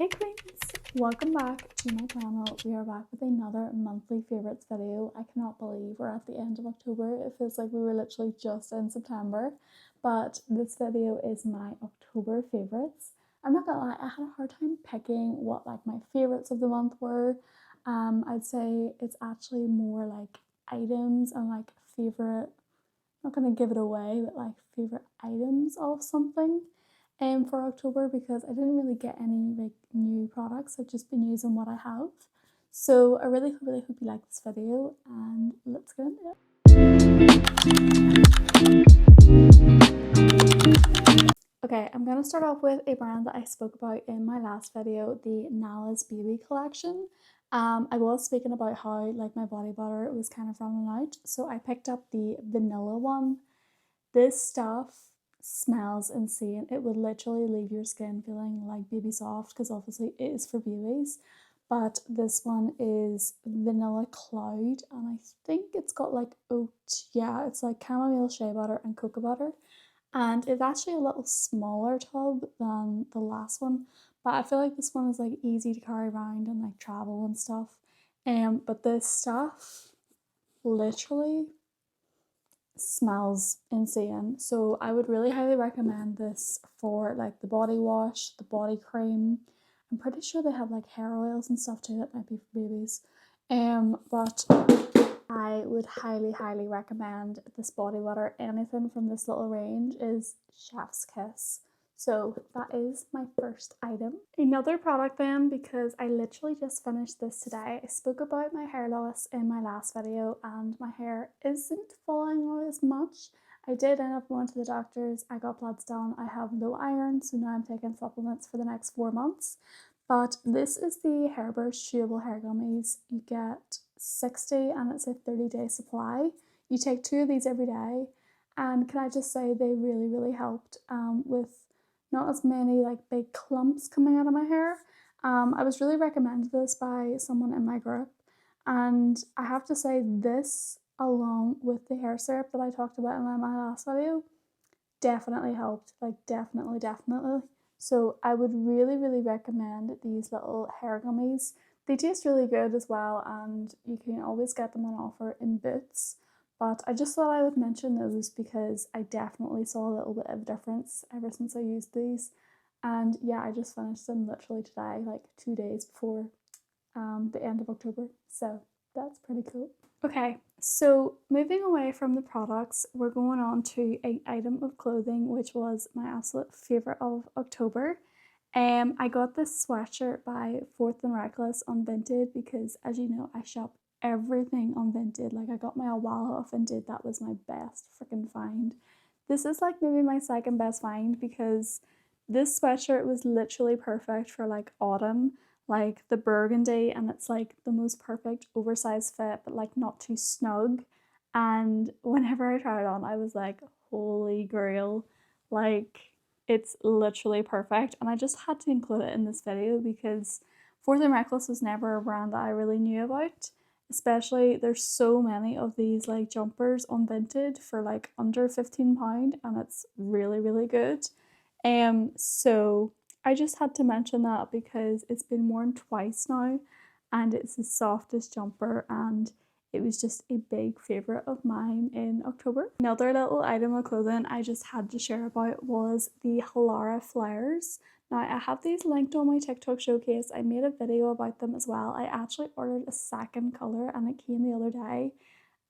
Hey queens, welcome back to my channel. We are back with another monthly favourites video. I cannot believe we're at the end of October. It feels like we were literally just in September, but this video is my October favourites. I'm not gonna lie, I had a hard time picking what like my favourites of the month were. I'd say it's actually more like items and like favourite, not gonna give it away, but like favourite items of something for October because I didn't really get any like new products. I've just been using what I have. So I really hope you like this video and let's get into it. Okay, I'm gonna start off with a brand that I spoke about in my last video, the Nala's Baby collection. I was speaking about how like my body butter was kind of running out, so I picked up the vanilla one. This stuff smells insane. It would literally leave your skin feeling like baby soft because obviously it is for babies. But this one is vanilla cloud and I think it's got like oat, yeah, it's like chamomile shea butter and cocoa butter. And it's actually a little smaller tub than the last one, but I feel like this one is like easy to carry around and like travel and stuff. But this stuff literally smells insane. So I would really highly recommend this for like the body wash, the body cream. I'm pretty sure they have like hair oils and stuff too that might be for babies. But I would highly recommend this body butter. Anything from this little range is chef's kiss. So that is my first item. Another product then, because I literally just finished this today. I spoke about my hair loss in my last video and my hair isn't falling out as much. I did end up going to the doctors, I got bloods done, I have low iron, so now I'm taking supplements for the next 4 months. But this is the Hairburst chewable hair gummies. You get 60 and it's a 30-day supply. You take 2 of these every day, and can I just say they really helped with not as many like big clumps coming out of my hair. I was really recommended this by someone in my group, and I have to say this along with the hair syrup that I talked about in my last video definitely helped, like definitely. So I would really recommend these little hair gummies. They taste really good as well, and you can always get them on offer in Boots. But I just thought I would mention those because I definitely saw a little bit of difference ever since I used these. And yeah, I just finished them literally today, like 2 days before the end of October. So that's pretty cool. Okay, so moving away from the products, we're going on to an item of clothing, which was my absolute favourite of October. I got this sweatshirt by Fourth and Reckless on Vinted because, as you know, I shop everything on Vinted. Like, I got my wallet off Vinted. That was my best freaking find. This is like maybe my second best find because this sweatshirt was literally perfect for like autumn, like the burgundy, and it's like the most perfect oversized fit but like not too snug. And whenever I tried it on I was like, holy grail, like it's literally perfect. And I just had to include it in this video because Fourth and Reckless was never a brand that I really knew about. Especially there's so many of these like jumpers on Vinted for like under £15 and it's really good. So I just had to mention that because it's been worn twice now and it's the softest jumper and it was just a big favourite of mine in October. Another little item of clothing I just had to share about was the Halara flares. Now I have these linked on my TikTok showcase. I made a video about them as well. I actually ordered a second colour and it came the other day.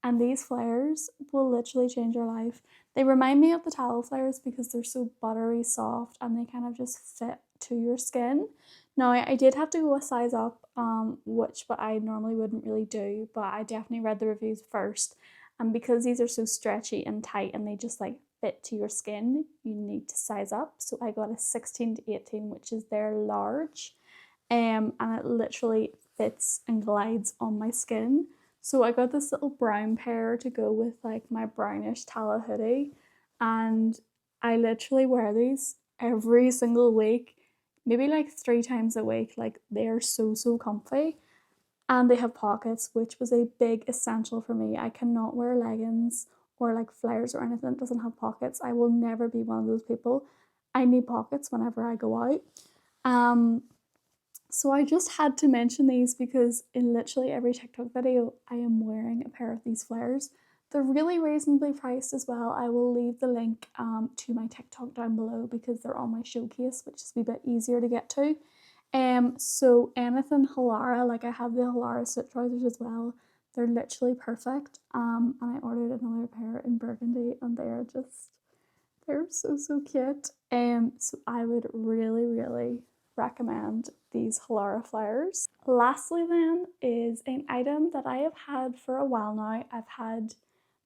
And these flares will literally change your life. They remind me of the tallow flares because they're so buttery soft and they kind of just fit to your skin. Now, I did have to go a size up, which what I normally wouldn't really do, but I definitely read the reviews first. And because these are so stretchy and tight and they just like fit to your skin, you need to size up. So I got a 16 to 18, which is their large. And it literally fits and glides on my skin. So I got this little brown pair to go with like my brownish tallow hoodie, and I literally wear these every single week, maybe like 3 times a week. Like they are so comfy, and they have pockets, which was a big essential for me. I cannot wear leggings or like flares or anything that doesn't have pockets. I will never be one of those people. I need pockets whenever I go out. So I just had to mention these because in literally every TikTok video, I am wearing a pair of these flares. They're really reasonably priced as well. I will leave the link to my TikTok down below because they're on my showcase, which is a bit easier to get to. So anything Halara, like I have the Halara suit trousers as well. They're literally perfect. And I ordered another pair in burgundy, and they're so cute. So I would really recommend these Halara flares. Lastly then is an item that I have had for a while now. I've had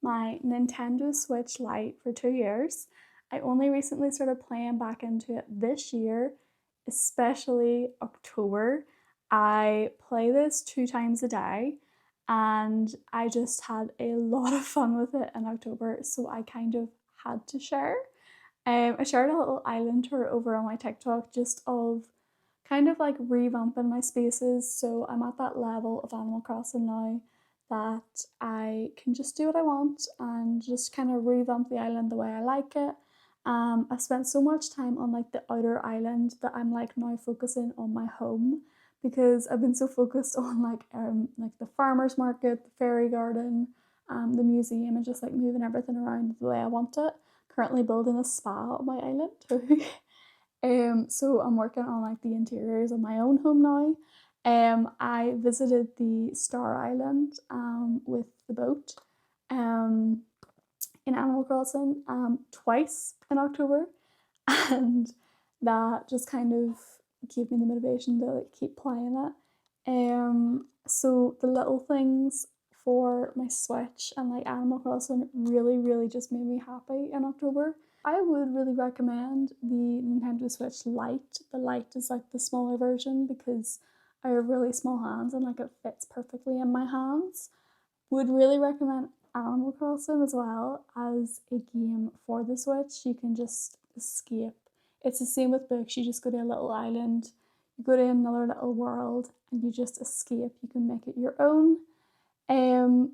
my Nintendo Switch Lite for 2 years. I only recently started playing back into it this year, especially October. I play this 2 times a day and I just had a lot of fun with it in October, so I kind of had to share. I shared a little island tour over on my TikTok just of kind of like revamping my spaces. So I'm at that level of Animal Crossing now that I can just do what I want and just kind of revamp the island the way I like it. I've spent so much time on like the outer island that I'm like now focusing on my home because I've been so focused on like the farmer's market, the fairy garden, the museum, and just like moving everything around the way I want it. Currently building a spa on my island too. So I'm working on like the interiors of my own home now. I visited the Star Island with the boat in Animal Crossing twice in October, and that just kind of gave me the motivation to like keep playing it. So the little things for my Switch and like Animal Crossing really just made me happy in October. I would really recommend the Nintendo Switch Lite. The Lite is like the smaller version because I have really small hands and like it fits perfectly in my hands. Would really recommend Animal Crossing as well as a game for the Switch. You can just escape. It's the same with books. You just go to a little island, you go to another little world, and you just escape. You can make it your own.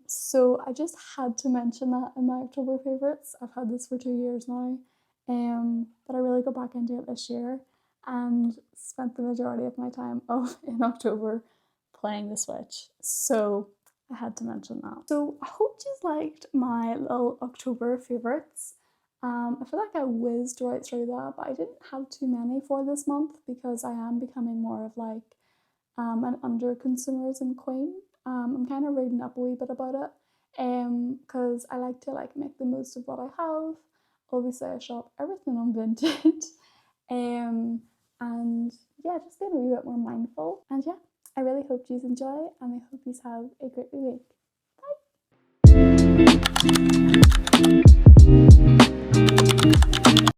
So I just had to mention that in my October favourites. I've had this for 2 years now. But I really got back into it this year and spent the majority of my time in October playing the Switch. So I had to mention that. So I hope you liked my little October favourites. I feel like I whizzed right through that, but I didn't have too many for this month because I am becoming more of like an under consumerism queen. I'm kind of reading up a wee bit about it because I like to like make the most of what I have. Obviously I shop everything on Vinted. And yeah, just being a wee bit more mindful. And yeah, I really hope you enjoy and I hope you have a great week. Bye!